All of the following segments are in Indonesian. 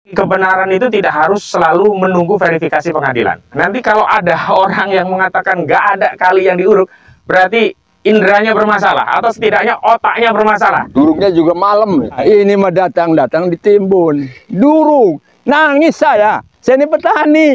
Kebenaran itu tidak harus selalu menunggu verifikasi pengadilan. Nanti kalau ada orang yang mengatakan nggak ada kali yang diuruk, berarti inderanya bermasalah atau setidaknya otaknya bermasalah. Duruknya juga malam. Ini mah datang ditimbun. Duruk, nangis saya. Saya ini petani.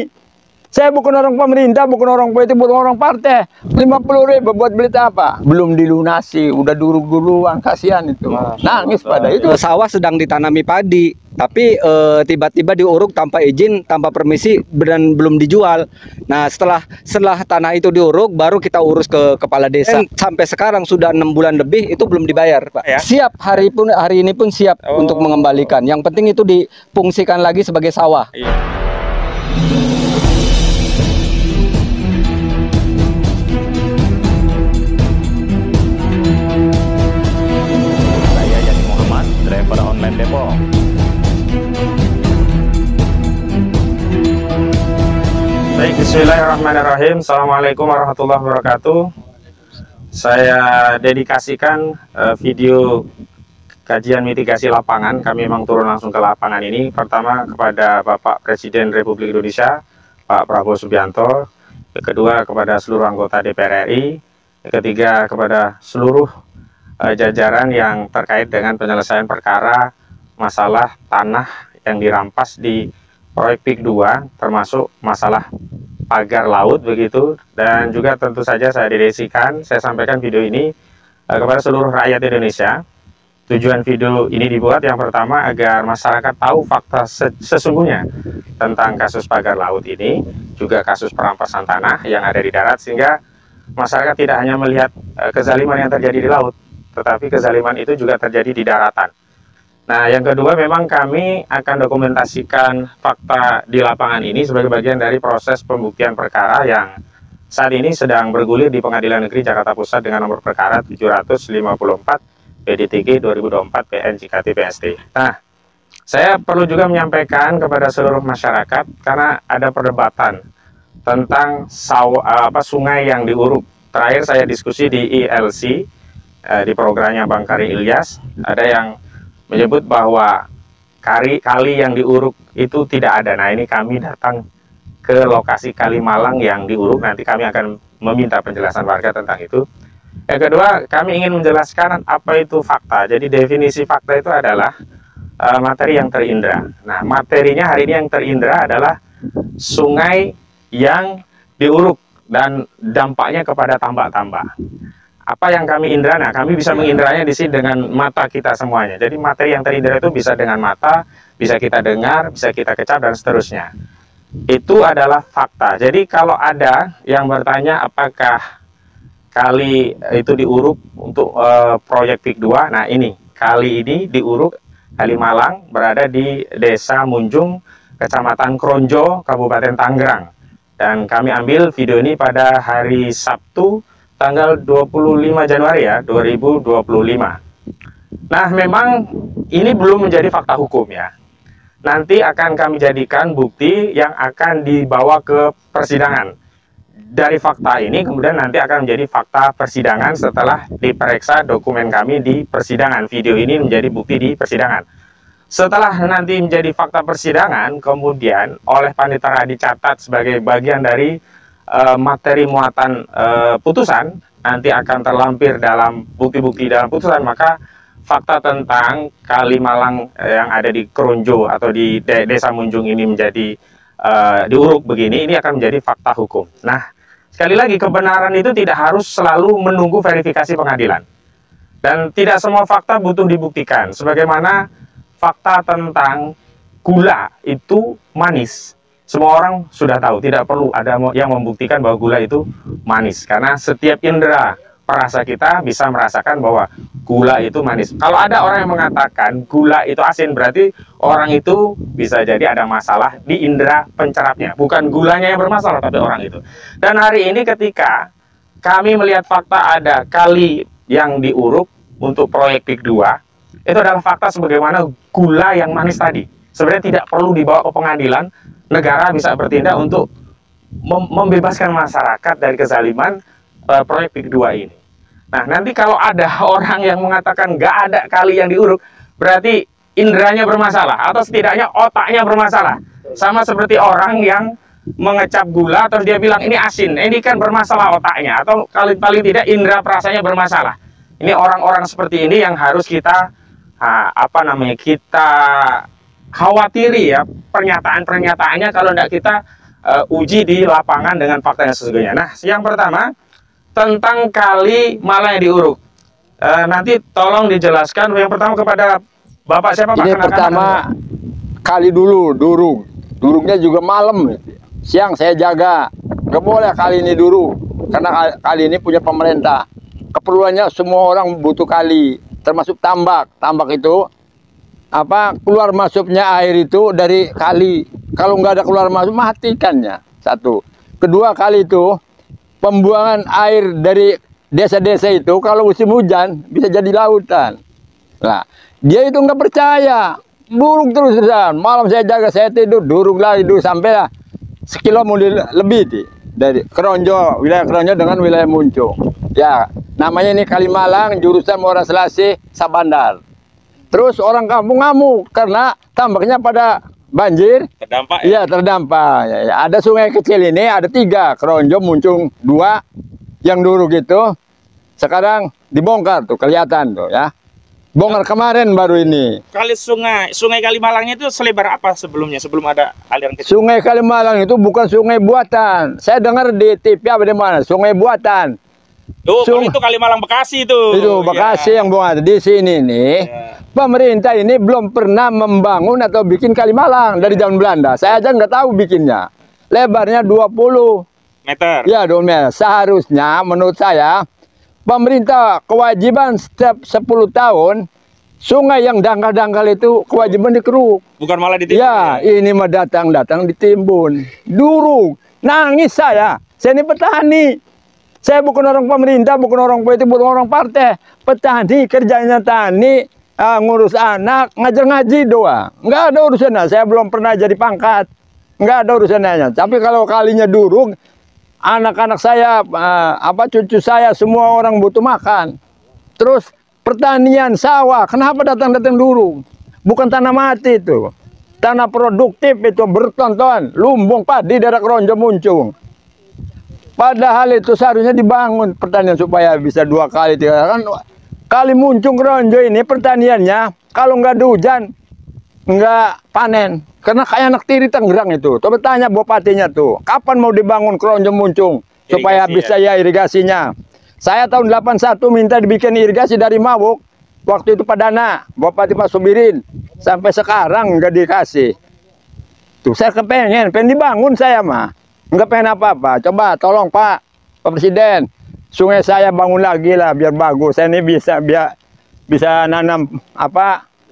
Saya bukan orang pemerintah, bukan orang politik, bukan orang partai. 50.000 buat beli apa? Belum dilunasi, udah duruk duluan, kasihan itu. Nangis pada itu. Sawah sedang ditanami padi, tapi tiba-tiba diuruk tanpa izin, tanpa permisi, dan belum dijual. Nah, setelah tanah itu diuruk, baru kita urus ke kepala desa. Dan sampai sekarang sudah 6 bulan lebih, itu belum dibayar, Pak. Ya? Siap, hari ini pun siap untuk mengembalikan. Yang penting itu difungsikan lagi sebagai sawah. Iya. Driver online Depok. Baik, bismillahirrahmanirrahim. Assalamualaikum warahmatullahi wabarakatuh. Saya dedikasikan video kajian mitigasi lapangan. Kami memang turun langsung ke lapangan ini. Pertama kepada Bapak Presiden Republik Indonesia, Pak Prabowo Subianto. Kedua kepada seluruh anggota DPR RI. Ketiga kepada seluruh jajaran yang terkait dengan penyelesaian perkara masalah tanah yang dirampas di proyek PIK 2, termasuk masalah pagar laut begitu. Dan juga tentu saja saya sampaikan video ini kepada seluruh rakyat Indonesia. Tujuan video ini dibuat yang pertama agar masyarakat tahu fakta sesungguhnya tentang kasus pagar laut ini, juga kasus perampasan tanah yang ada di darat, sehingga masyarakat tidak hanya melihat kezaliman yang terjadi di laut, tetapi kezaliman itu juga terjadi di daratan. Nah, yang kedua memang kami akan dokumentasikan fakta di lapangan ini sebagai bagian dari proses pembuktian perkara yang saat ini sedang bergulir di Pengadilan Negeri Jakarta Pusat dengan nomor perkara 754 PDTG 2024 PN JKT PST. Nah, saya perlu juga menyampaikan kepada seluruh masyarakat karena ada perdebatan tentang sungai yang diuruk. Terakhir saya diskusi di ILC, di programnya Bang Kari Ilyas, ada yang menyebut bahwa kali yang diuruk itu tidak ada. Nah, ini kami datang ke lokasi Kalimalang yang diuruk, nanti kami akan meminta penjelasan warga tentang itu. Yang kedua, kami ingin menjelaskan apa itu fakta. Jadi definisi fakta itu adalah materi yang terindra. Nah, materinya hari ini yang terindra adalah sungai yang diuruk dan dampaknya kepada tambak-tambak. Apa yang kami indra? Nah, kami bisa mengindranya di sini dengan mata kita semuanya. Jadi materi yang terindra itu bisa dengan mata, bisa kita dengar, bisa kita kecap, dan seterusnya. Itu adalah fakta. Jadi kalau ada yang bertanya apakah kali itu diuruk untuk proyek PIK 2, nah ini, kali ini diuruk Kalimalang, berada di Desa Munjung, Kecamatan Kronjo, Kabupaten Tangerang. Dan kami ambil video ini pada hari Sabtu, tanggal 25 Januari ya, 2025. Nah, memang ini belum menjadi fakta hukum ya. Nanti akan kami jadikan bukti yang akan dibawa ke persidangan. Dari fakta ini kemudian nanti akan menjadi fakta persidangan setelah diperiksa dokumen kami di persidangan. Video ini menjadi bukti di persidangan. Setelah nanti menjadi fakta persidangan, kemudian oleh Panitera dicatat sebagai bagian dari materi muatan putusan, nanti akan terlampir dalam bukti-bukti dalam putusan, maka fakta tentang Kalimalang yang ada di Kronjo atau di Desa Munjung ini menjadi diuruk begini, ini akan menjadi fakta hukum. Nah, sekali lagi, kebenaran itu tidak harus selalu menunggu verifikasi pengadilan. Dan tidak semua fakta butuh dibuktikan. Sebagaimana fakta tentang gula itu manis. Semua orang sudah tahu, tidak perlu ada yang membuktikan bahwa gula itu manis. Karena setiap indera perasa kita bisa merasakan bahwa gula itu manis. Kalau ada orang yang mengatakan gula itu asin, berarti orang itu bisa jadi ada masalah di indera pencerapnya. Bukan gulanya yang bermasalah, tapi orang itu. Dan hari ini ketika kami melihat fakta ada kali yang diuruk untuk proyek PIK 2, itu adalah fakta sebagaimana gula yang manis tadi. Sebenarnya tidak perlu dibawa ke pengadilan, negara bisa bertindak untuk membebaskan masyarakat dari kezaliman proyek PIK 2 ini. Nah, nanti kalau ada orang yang mengatakan nggak ada kali yang diuruk, berarti indranya bermasalah atau setidaknya otaknya bermasalah. Sama seperti orang yang mengecap gula terus dia bilang ini asin, ini kan bermasalah otaknya, atau paling tidak indera perasanya bermasalah. Ini orang-orang seperti ini yang harus kita kita khawatiri ya, pernyataan-pernyataannya kalau tidak kita uji di lapangan dengan fakta yang sesungguhnya. Nah, yang pertama tentang kali Malang yang diuruk. Nanti tolong dijelaskan yang pertama kepada Bapak siapa Pak? Ini pertama kali dulu durungnya juga malam, siang saya jaga, nggak boleh kali ini dulu karena kali ini punya pemerintah, keperluannya semua orang butuh kali, termasuk tambak itu keluar masuknya air itu dari kali, kalau nggak ada keluar masuk matikannya. Satu, kedua kali itu pembuangan air dari desa-desa itu kalau musim hujan bisa jadi lautan. Nah, dia itu nggak percaya, durung terus-terusan. Malam saya jaga, saya tidur, durung lagi sampai lah sekilo lebih dari Keronjo, wilayah Keronjo dengan wilayah Muncung. Ya, namanya ini Kali Malang, jurusan Muara Selasih, Sabandar. Terus orang kampung ngamuk karena tambaknya pada banjir. Terdampak ya? Iya, terdampak. Ya, ada sungai kecil ini, ada 3, Keronjo, Muncung 2, yang dulu gitu. Sekarang dibongkar tuh, kelihatan tuh ya. Bongkar kemarin baru ini. Kali sungai Kali Malangnya itu selebar apa sebelumnya, sebelum ada aliran kecil? Sungai Kali Malang itu bukan sungai buatan. Saya dengar di TV apa di mana, sungai buatan. Kalau itu Kali Malang Bekasi itu. Itu Bekasi yang buat. Di sini nih, pemerintah ini belum pernah membangun atau bikin Kali Malang dari zaman Belanda. Saya aja nggak tahu bikinnya. Lebarnya 20 meter. Ya, 2 meter. Seharusnya menurut saya pemerintah kewajiban setiap 10 tahun sungai yang dangkal-dangkal itu kewajiban dikeruk. Bukan malah ditimbun. Ya, ini mah datang ditimbun. Durung nangis saya. Saya ini petani. Saya bukan orang pemerintah, bukan orang politik, bukan orang partai. Petani, kerjanya tani, ngurus anak, ngajar ngaji doang. Nggak ada urusannya. Saya belum pernah jadi pangkat. Nggak ada urusannya. Tapi kalau kalinya durung, anak-anak saya, cucu saya, semua orang butuh makan. Terus pertanian sawah, kenapa datang dulu? Bukan tanah mati itu. Tanah produktif itu bertonton, lumbung padi daerah Keronjo Muncung. Padahal itu seharusnya dibangun pertanian supaya bisa 2 kali, 3 kali. Kan Kali Muncung Keronjo ini pertaniannya kalau nggak ada hujan nggak panen. Karena kayak anak tiri Tangerang itu. Coba tanya bupatinya tuh, kapan mau dibangun Keronjo Muncung supaya bisa ya irigasinya. Saya tahun 81 minta dibikin irigasi dari Mawuk. Waktu itu Padana, Bupati Pak Subirin. Sampai sekarang nggak dikasih. Tuh saya pengen dibangun saya mah. Nggak pengen apa-apa. Coba tolong Pak Presiden, sungai saya bangun lagi lah biar bagus. Saya ini bisa nanam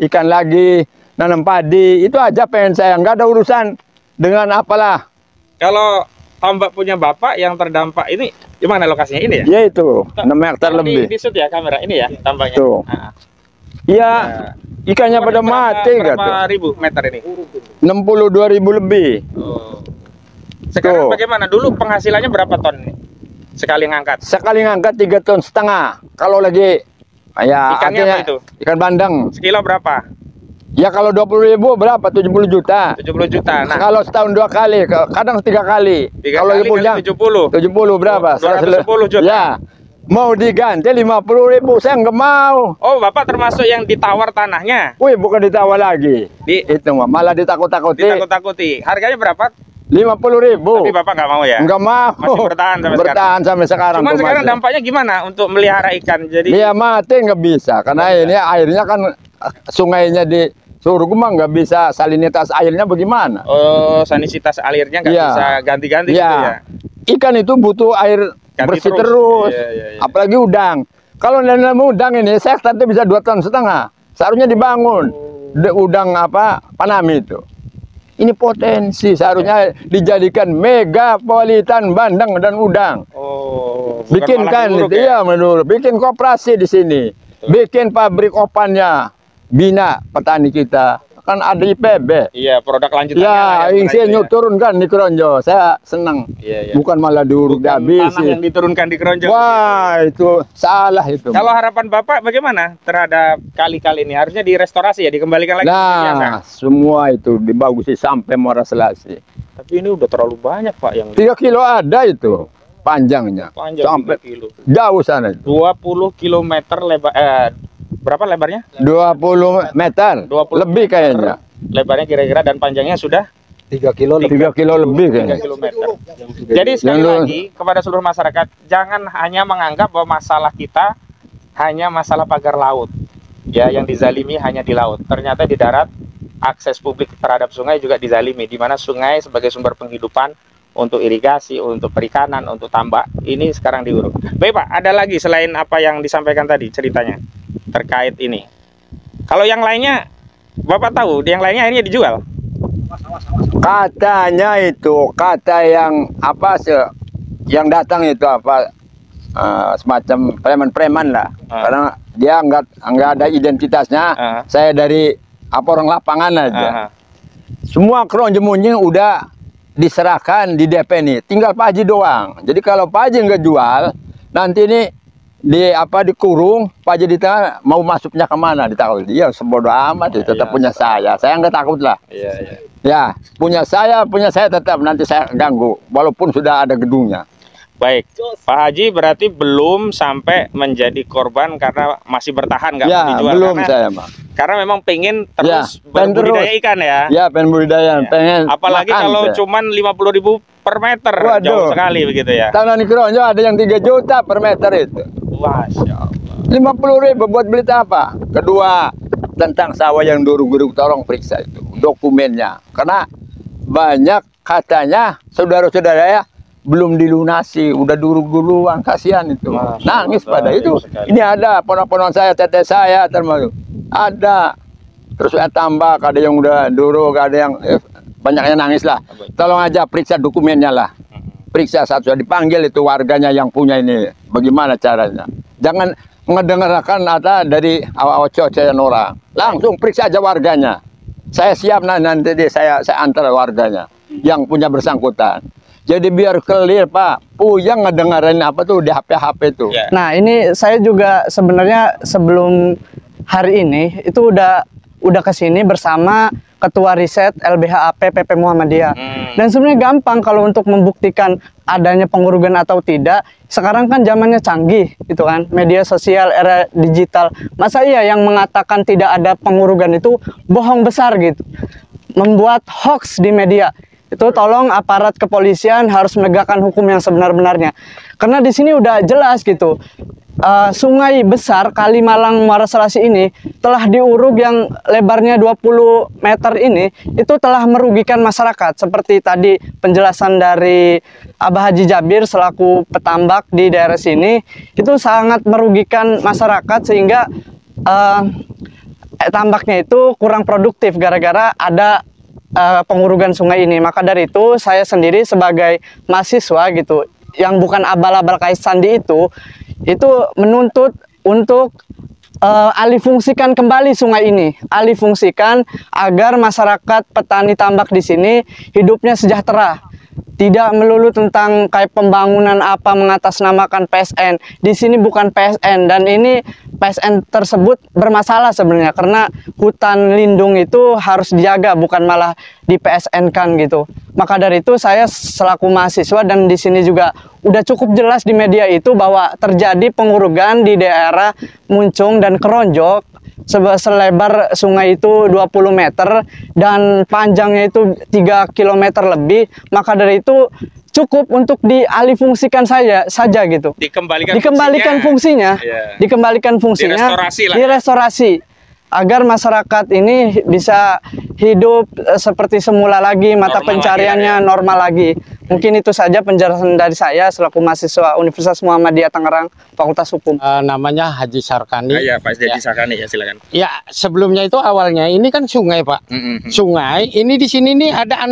ikan lagi, nanam padi, itu aja pengen saya, nggak ada urusan dengan apalah. Kalau tambak punya Bapak yang terdampak ini, di mana lokasinya ini ya? Ya itu, 6 hektar lebih. Di shoot ya kamera ini ya tambaknya. Tuh. Iya, ikannya pada mati gitu. Berapa ribu meter ini? 62.000 lebih. Sekarang Tuh. bagaimana? Dulu penghasilannya berapa ton nih? Sekali ngangkat? Sekali ngangkat 3,5 ton. Kalau lagi ya ikannya apa itu? Ikan bandeng. Sekilo berapa? Ya kalau 20.000 berapa? 70 juta. 70 juta. Nah, kalau setahun 2 kali, kadang 3 kali. 3 kalau kali punya 70. 70 berapa? 210 juta. Ya. Mau diganti 50.000, saya nggak mau. Oh, Bapak termasuk yang ditawar tanahnya? Wih, bukan ditawar lagi. Itu malah ditakut-takuti. Ditakut-takuti. Harganya berapa? 50.000. Tapi Bapak nggak mau ya? Nggak mau. Masih bertahan sampai bertahan sekarang? sampai sekarang. Cuman sekarang dampaknya gimana untuk melihara ikan? Jadi dia mati nggak bisa, karena ini airnya kan sungainya di Surguma nggak bisa, salinitas airnya bagaimana? Oh, sanititas alirnya nggak bisa ganti-ganti gitu ya? Ikan itu butuh air Ganti bersih terus. Iya. Apalagi udang. Kalau nanam udang ini, saya tadi bisa 2,5 ton. Seharusnya dibangun udang Panami itu. Ini potensi, seharusnya dijadikan megapolitan bandeng dan udang. Oh, bikinkan itu ya menurut, bikin koperasi di sini, bikin pabrik opannya, bina petani kita. kan ada IPB. Iya, produk lanjutannya Ya, lah yang insinyur benar itu turunkan di Keronjo. Saya senang. Iya, iya. Bukan malah diuruk Bukan habis. tanah yang diturunkan di Keronjo. Wah, itu salah itu. Kalau harapan Bapak bagaimana terhadap kali-kali ini? Harusnya direstorasi ya, dikembalikan lagi seperti biasa. Nah, semua itu dibagusi sampai Muara Selasi. Tapi ini udah terlalu banyak Pak yang 3 kilo ada itu panjangnya. panjang Sampai 3 kilo. jauh sana itu. 20 km lebar berapa lebarnya? 20 meter. 20 lebih kayaknya. Lebarnya kira-kira dan panjangnya sudah 3 kilo 3 kilo lebih 3 kayaknya. km. Jadi sekali Yang lagi kepada seluruh masyarakat, jangan hanya menganggap bahwa masalah kita hanya masalah pagar laut. Ya, yang dizalimi hanya di laut. Ternyata di darat akses publik terhadap sungai juga dizalimi, di mana sungai sebagai sumber penghidupan untuk irigasi, untuk perikanan, untuk tambak, ini sekarang diuruk. Baik Pak, ada lagi selain apa yang disampaikan tadi ceritanya terkait ini. Kalau yang lainnya, Bapak tahu, yang lainnya akhirnya dijual? Katanya itu, kata yang apa yang datang itu apa semacam preman-preman lah. Karena dia nggak ada identitasnya. Saya dari apa orang lapangan aja. Semua Keronjo Munying udah diserahkan di DP nih, tinggal Pak Haji doang. Jadi kalau Pak Haji nggak jual, nanti ini dikurung, Pak Haji ditanya mau masuknya kemana, ditaruh dia sebodoh amat, dia tetap punya saya nggak takut lah. Ya, punya saya tetap, nanti saya ganggu walaupun sudah ada gedungnya. Baik, Pak Haji berarti belum sampai menjadi korban karena masih bertahan nggak mau dijual. Belum saya Bang. Karena memang pengen terus pengen berbudidaya terus. ikan ya. Ya, pengen budidaya, pengen Apalagi makan, kalau saya. cuman 50.000 per meter, Waduh. jauh sekali begitu ya. Tanah di Keronjo ada yang 3 juta per meter itu. Masya Allah. 50.000 buat beli apa? Kedua, tentang sawah yang duruk-duruk, tolong periksa itu dokumennya. Karena banyak katanya saudara-saudara ya belum dilunasi, udah duruk-duruan, kasihan itu. Nangis pada itu. Ini ada ponak-ponak saya, teteh saya termasuk. Ada. Terus saya tambah, ada yang udah duruk, ada yang banyaknya nangis lah. Tolong aja periksa dokumennya lah. Periksa satu, dipanggil itu warganya yang punya ini. Bagaimana caranya? Jangan mendengarkan ada dari awal cocokan orang. Langsung periksa aja warganya. Saya siap nanti saya antar warganya yang punya bersangkutan. Jadi biar clear Pak, puyang ngedengerin apa tuh di HP itu. Nah ini saya juga sebenarnya sebelum hari ini itu udah kesini bersama Ketua Riset LBH AP PP Muhammadiyah. Dan sebenarnya gampang kalau untuk membuktikan adanya pengurugan atau tidak. Sekarang kan zamannya canggih gitu kan, media sosial, era digital. Masa iya yang mengatakan tidak ada pengurugan itu bohong besar gitu, membuat hoax di media. Itu tolong aparat kepolisian harus menegakkan hukum yang sebenar-benarnya. Karena di sini udah jelas gitu. Sungai besar Kalimalang Muara Selasi ini telah diuruk yang lebarnya 20 meter ini, itu telah merugikan masyarakat. Seperti tadi penjelasan dari Abah Haji Jabir selaku petambak di daerah sini, itu sangat merugikan masyarakat sehingga tambaknya itu kurang produktif gara-gara ada pengurugan sungai ini. Maka dari itu saya sendiri sebagai mahasiswa gitu yang bukan abal-abal Kais Sandi itu menuntut untuk alihfungsikan kembali sungai ini, alihfungsikan agar masyarakat petani tambak di sini hidupnya sejahtera. Tidak melulu tentang kayak pembangunan apa mengatasnamakan PSN. Di sini bukan PSN, dan ini PSN tersebut bermasalah sebenarnya karena hutan lindung itu harus dijaga, bukan malah di PSN kan gitu. Maka dari itu saya selaku mahasiswa, dan di sini juga udah cukup jelas di media itu bahwa terjadi pengurugan di daerah Muncung dan Keronjo. Selebar sungai itu 20 meter dan panjangnya itu 3 km lebih. Maka dari itu cukup untuk dialihfungsikan saja gitu. Dikembalikan fungsinya. Dikembalikan fungsinya. Direstorasi agar masyarakat ini bisa hidup seperti semula lagi, mata pencariannya normal lagi. Mungkin itu saja penjelasan dari saya selaku mahasiswa Universitas Muhammadiyah Tangerang, Fakultas Hukum. Namanya Haji Sarkani. Ya, Pak Haji Sarkani ya, silakan. Ya, sebelumnya itu awalnya ini kan sungai, Pak. Sungai. Ini di sini nih ada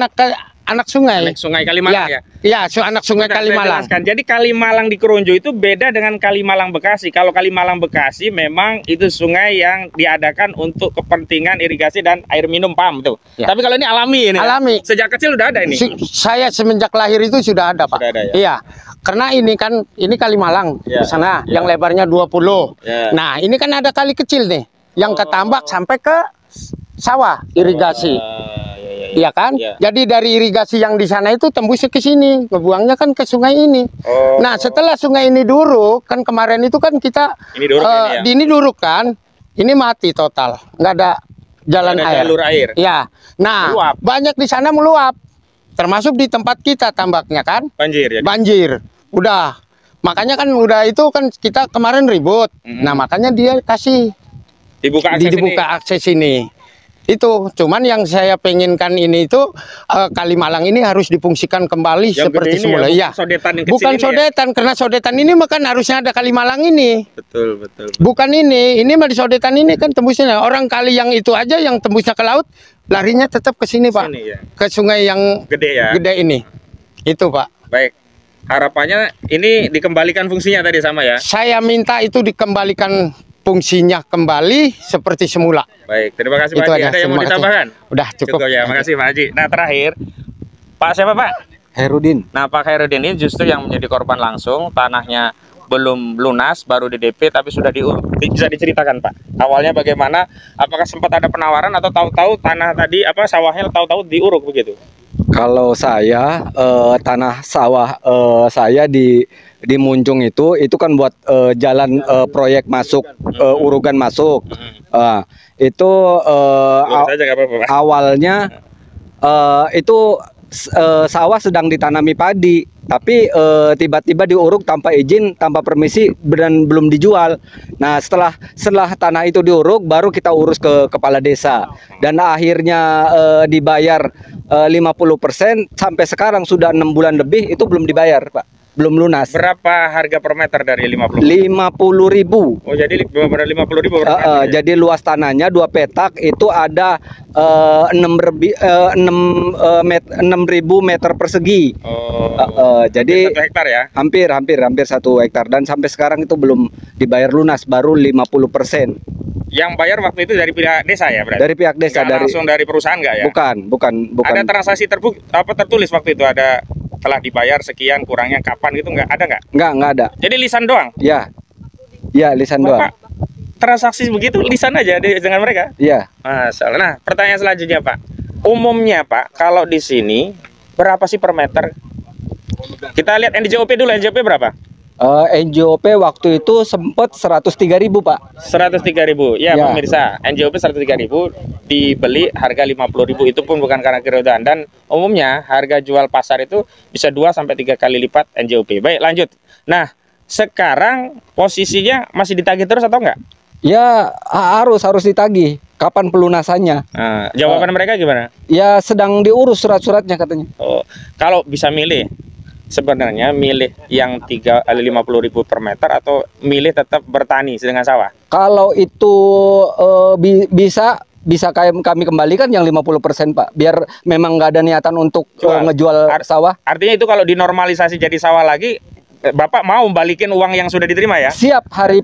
anak sungai. Anak Sungai Kalimalang ya. Iya, anak sungai Bentar, saya Kalimalang. jelaskan. Jadi Kalimalang di Keronjo itu beda dengan Kalimalang Bekasi. Kalau Kalimalang Bekasi memang itu sungai yang diadakan untuk kepentingan irigasi dan air minum, paham tuh. Ya. Tapi kalau ini alami ini. ya? Alami. Sejak kecil udah ada ini. Saya semenjak lahir itu sudah ada, Pak. Sudah ada, ya? Iya. Karena ini kan Kalimalang Ya, di sana ya. yang lebarnya 20. Ya. Nah, ini kan ada kali kecil nih yang ketambak sampai ke sawah irigasi. Iya kan? Ya. Jadi dari irigasi yang di sana itu tembusnya ke sini, ngebuangnya kan ke sungai ini. Oh. Nah, setelah sungai ini duruk, kan kemarin itu kan kita Ini duruk ini ya? di ini duruk kan, ini mati total, nggak ada jalan Ada air. jalur air. Ya, nah Meluap. banyak di sana meluap, termasuk di tempat kita tambaknya kan, Banjir ya. banjir. Udah, makanya kan udah itu kan kita kemarin ribut. Nah makanya dia kasih Dibuka akses dibuka ini. akses ini. Itu cuman yang saya pengenkan ini itu Kalimalang ini harus difungsikan kembali Yang seperti gede ini semula. ya, Iya. bukan sodetan yang kecil Bukan ini ya? sodetan, karena sodetan ini makan harusnya ada Kalimalang ini. Betul, betul. Bukan ini mah di sodetan ini kan tembusnya orang kali yang itu aja yang tembusnya ke laut, larinya tetap ke sini, Pak. Sini, ya. Ke sungai yang Gede ya. gede ini. Itu, Pak. Baik. Harapannya ini dikembalikan fungsinya tadi sama ya. Saya minta itu dikembalikan fungsinya kembali seperti semula. Baik, terima kasih Pak Itu Haji. aja, Ada yang mau terima kasih. ditambahkan? Udah cukup. ya, makasih Pak Haji. Nah terakhir, Pak siapa Pak? Herudin. Nah Pak Khairudin ini justru yang menjadi korban langsung, tanahnya belum lunas, baru di DP tapi sudah diuruk. Bisa diceritakan Pak, awalnya bagaimana? Apakah sempat ada penawaran atau tahu-tahu tanah tadi sawahnya tahu-tahu diuruk begitu? Kalau saya tanah sawah saya di Munjung itu kan buat jalan proyek masuk urugan masuk. Itu Lurus aja nggak apa-apa, Pak. awalnya itu sawah sedang ditanami padi, tapi tiba-tiba diuruk tanpa izin, tanpa permisi dan belum dijual. Nah, setelah tanah itu diuruk, baru kita urus ke kepala desa dan akhirnya dibayar 50%. Sampai sekarang sudah 6 bulan lebih itu belum dibayar, Pak. Belum lunas. Berapa harga per meter dari 50? 50.000. Oh jadi benar 50.000 per meter ya? Jadi luas tanahnya 2 petak itu ada 6.000 meter persegi. Oh, Jadi 1 hektar ya? hampir 1 hektar dan sampai sekarang itu belum dibayar lunas, baru 50%. Yang bayar waktu itu dari pihak desa ya berarti? Dari pihak desa. Nggak langsung dari perusahaan nggak ya? Bukan. Ada transaksi tertulis waktu itu, ada telah dibayar sekian, kurangnya kapan gitu, nggak ada nggak? Nggak ada. Jadi lisan doang? Ya lisan doang. Bapak transaksi begitu lisan aja dengan mereka? Iya. Masalah. Nah pertanyaan selanjutnya Pak, umumnya Pak kalau di sini berapa sih per meter? Kita lihat NJOP dulu, NJOP berapa? NJOP waktu itu sempat 103.000 Pak. 103.000 ya, Ya. pemirsa. NJOP 103.000 dibeli harga 50.000, itu pun bukan karena keredoan, dan umumnya harga jual pasar itu bisa 2-3 kali lipat NJOP. Baik, lanjut. Nah sekarang posisinya masih ditagih terus atau enggak? Ya harus ditagih. Kapan pelunasannya? Nah, jawaban mereka gimana? Ya sedang diurus surat-suratnya katanya. Oh, kalau bisa milih, sebenarnya milih yang 50.000 per meter atau milih tetap bertani dengan sawah? Kalau itu bisa kami kembalikan yang 50% Pak. Biar memang nggak ada niatan untuk ngejual sawah. Artinya itu kalau dinormalisasi jadi sawah lagi, Bapak mau balikin uang yang sudah diterima ya? Siap, hari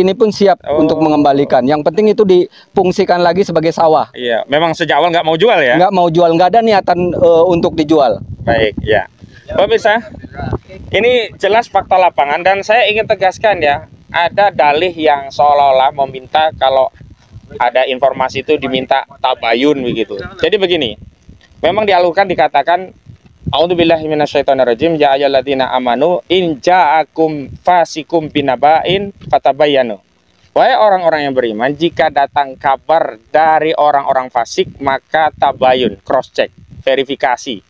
ini pun siap untuk mengembalikan. Yang penting itu difungsikan lagi sebagai sawah. Iya, memang sejak awal nggak mau jual ya? Nggak mau jual, nggak ada niatan untuk dijual. Baik, ya. Pemirsa, ini jelas fakta lapangan dan saya ingin tegaskan ya, ada dalih yang seolah-olah meminta kalau ada informasi itu diminta tabayun begitu. Jadi begini, memang dialurkan dikatakan A'udzubillahi minasyaitonirrajim, ya ayyuhalladzina amanu in ja'akum fasikum binaba'in fatabayyanu. Wahai orang-orang yang beriman, jika datang kabar dari orang-orang fasik maka tabayun, cross check, verifikasi.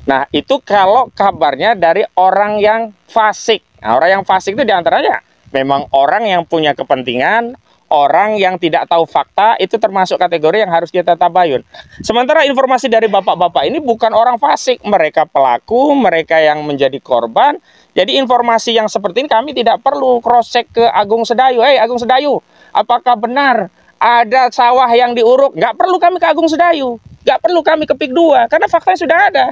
Nah, itu kalau kabarnya dari orang yang fasik. Nah, orang yang fasik itu diantaranya memang orang yang punya kepentingan, orang yang tidak tahu fakta, itu termasuk kategori yang harus kita tabayun. Sementara informasi dari bapak-bapak ini bukan orang fasik, mereka pelaku, mereka yang menjadi korban. Jadi informasi yang seperti ini kami tidak perlu cross check ke Agung Sedayu. Hei Agung Sedayu, apakah benar ada sawah yang diuruk? Nggak perlu kami ke Agung Sedayu. Nggak perlu kami ke PIK 2 karena faktanya sudah ada.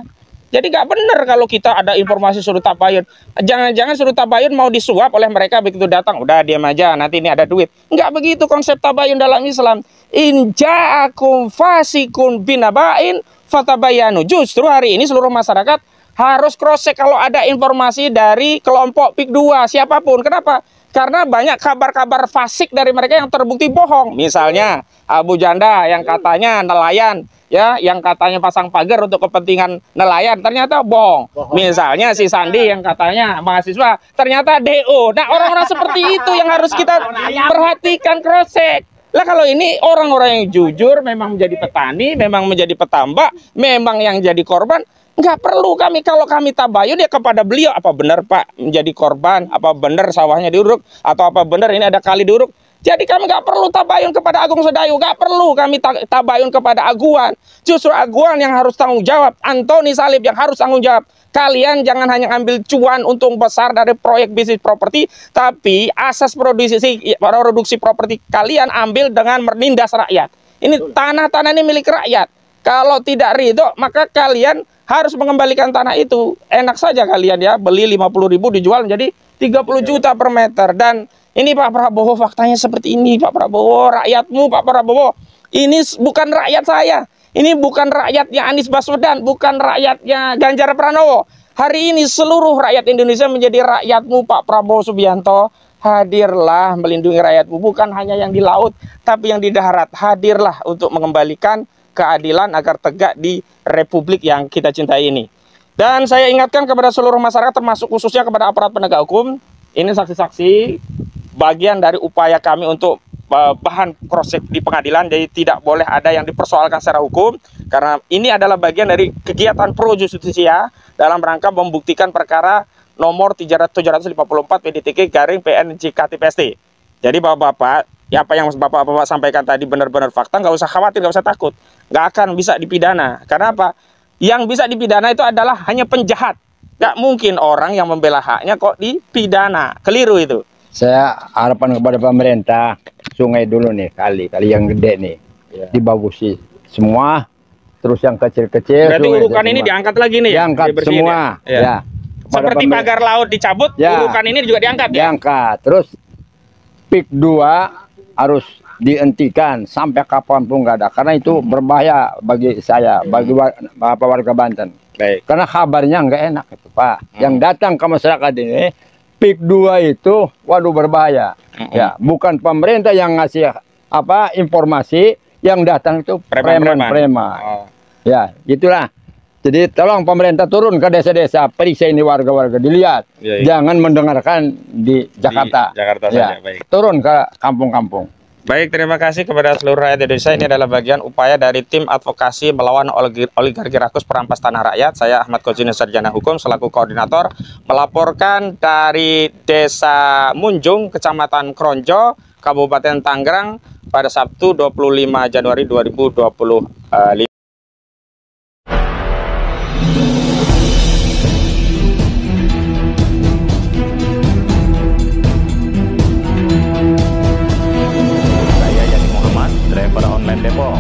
Jadi nggak benar kalau kita ada informasi suruh tabayun. Jangan-jangan suruh tabayun mau disuap oleh mereka begitu datang. Udah diam aja, nanti ini ada duit. Nggak begitu konsep tabayun dalam Islam. In ja'akum fasikun binaba'in fatabayanu. Justru hari ini seluruh masyarakat harus cross check kalau ada informasi dari kelompok PIK 2 siapapun. Kenapa? Karena banyak kabar-kabar fasik dari mereka yang terbukti bohong. Misalnya Abu Janda yang katanya nelayan, ya, yang katanya pasang pagar untuk kepentingan nelayan, ternyata bohong. Misalnya si Sandi yang katanya mahasiswa, ternyata DO. Nah, orang-orang seperti itu yang harus kita perhatikan, cross check. Lah kalau ini orang-orang yang jujur, memang menjadi petani, memang menjadi petambak, memang yang jadi korban, nggak perlu kami, kalau kami tabayun ya kepada beliau, apa benar Pak menjadi korban, apa benar sawahnya diuruk, atau apa benar ini ada kali diuruk. Jadi kami nggak perlu tabayun kepada Agung Sedayu, nggak perlu kami tabayun kepada Aguan. Justru Aguan yang harus tanggung jawab, Antoni Salib yang harus tanggung jawab. Kalian jangan hanya ambil cuan untung besar dari proyek bisnis properti, tapi asas produksi properti kalian ambil dengan menindas rakyat. Ini tanah-tanah ini milik rakyat. Kalau tidak ridho, maka kalian harus mengembalikan tanah itu. Enak saja kalian ya, beli 50.000 dijual menjadi 30 juta per meter. Dan ini Pak Prabowo faktanya seperti ini Pak Prabowo, rakyatmu Pak Prabowo. Ini bukan rakyat saya. Ini bukan rakyatnya Anies Baswedan, bukan rakyatnya Ganjar Pranowo. Hari ini seluruh rakyat Indonesia menjadi rakyatmu Pak Prabowo Subianto. Hadirlah melindungi rakyatmu, bukan hanya yang di laut, tapi yang di darat. Hadirlah untuk mengembalikan keadilan agar tegak di republik yang kita cintai ini. Dan saya ingatkan kepada seluruh masyarakat, termasuk khususnya kepada aparat penegak hukum, ini saksi-saksi bagian dari upaya kami untuk bahan cross check di pengadilan. Jadi tidak boleh ada yang dipersoalkan secara hukum, karena ini adalah bagian dari kegiatan pro justisia dalam rangka membuktikan perkara nomor 754 PDTK garing PNJKTPST. Jadi Bapak-bapak, ya apa yang Bapak-bapak sampaikan tadi benar-benar fakta, nggak usah khawatir, nggak usah takut. Nggak akan bisa dipidana. Karena apa? Yang bisa dipidana itu adalah hanya penjahat. Nggak mungkin orang yang membela haknya kok dipidana. Keliru itu. Saya harapan kepada pemerintah, sungai dulu nih, kali yang gede nih, dibagusi semua. Terus yang kecil-kecil. Berarti urukan ini diangkat lagi nih. Diangkat semua. Ya. Seperti pagar laut dicabut, urukan ini juga diangkat ya. Diangkat. Terus PIK 2 harus dihentikan sampai kapanpun nggak ada, karena itu berbahaya bagi saya, bagi warga Banten. Baik. Karena kabarnya nggak enak itu Pak. Yang datang ke masyarakat ini PIK 2 itu, waduh berbahaya. Ya, bukan pemerintah yang ngasih informasi, yang datang itu preman-preman. Ya, gitulah. Jadi tolong pemerintah turun ke desa-desa, periksa ini warga-warga, dilihat. Jangan mendengarkan di Jakarta. Di Jakarta saja, baik. Turun ke kampung-kampung. Baik, terima kasih kepada seluruh rakyat Indonesia. Ini adalah bagian upaya dari tim advokasi melawan oligarki rakus perampas tanah rakyat. Saya Ahmad Kozini, sarjana hukum selaku koordinator, melaporkan dari Desa Munjung, Kecamatan Kronjo, Kabupaten Tangerang pada Sabtu 25 Januari 2025. Driver Online Depok.